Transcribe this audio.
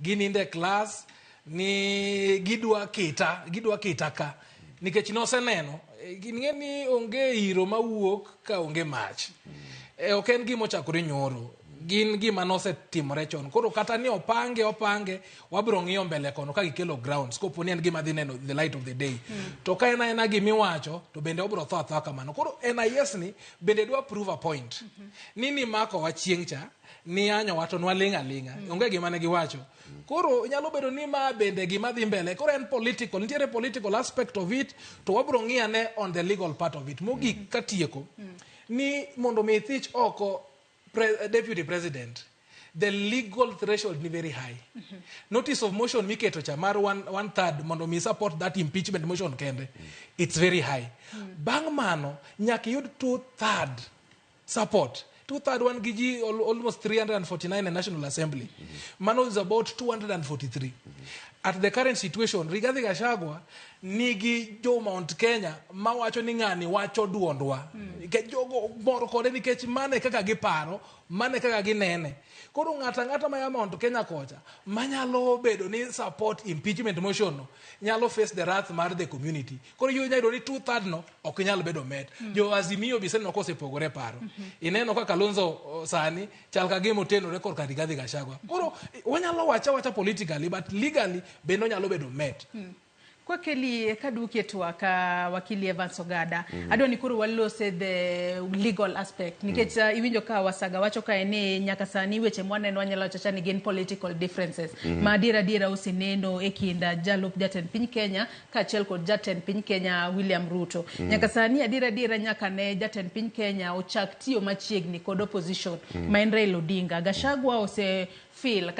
gininde class ni gidwa kita ka nikech noseneno ging'eni onge iro mawuok ka onge mach ok en gimo chakore nyoro gin gima nosetimore chon koro kata ni opange wabiro ng'iyo mbele kono ka gikelo grounds kopo ni en gima dhi neno the light of the day to ka ena gimiwacho to bende obiro tho athoa kamano koro NIS ni bende dwa prove a point ni mako wa chieng' cha ni anyo wato nwalinga onge gima ne giwacho koro nyalo bedo ni ma bende gima dhi mbele koro en political nitiere political aspect of it to wabiro ng'iyane on the legal part of it mogik katieko ni mondo mi ithich oko Deputy President, the legal threshold is very high. Notice of motion miketo cha mar one third mondo mi support that impeachment motion kende. It's very high. Bang mano nyaka yud 2/3 support. 2/3 one giji almost 349 in National Assembly. Mano is about 243. At the current situation, Rigathi Gachagua nigi jo Mount Kenya mawacho ni ng'ani wacho duondwa. Ke jogo moro kode nikech mane kaka giparo, mane kaka ginene. Koro ng'ata ma ya Mount Kenya kocha, manyalo bedo ni support impeachment motion no, nyalo face the wrath mar the community. Koro yo nyalo ni 2/3 no ok nyalo bedo met. Jo Azimio biseno kosepogore paro. Ineno kaka Kalonzo sani chal ka gemo tenore kor ka Rigathi Gachagua. Koro wanyalo wacha politically but legally bendo nyalo bedo met. Kwa keli kaduke tuwaka wakili Evans Ogada ado ni kuru walose the legal aspect nikecha iwinjo ka Wasaga wacho ka ene nyaka sani weche mwana nwanyala chachani gen political differences dira usineno ekinda jalup jatend piny Kenya ka chel kod jatend piny Kenya William Ruto nyaka sani dira nyaka ne jatend piny Kenya ochak tiyo machiegni kod opposition Raila Odinga Gachagua ose feel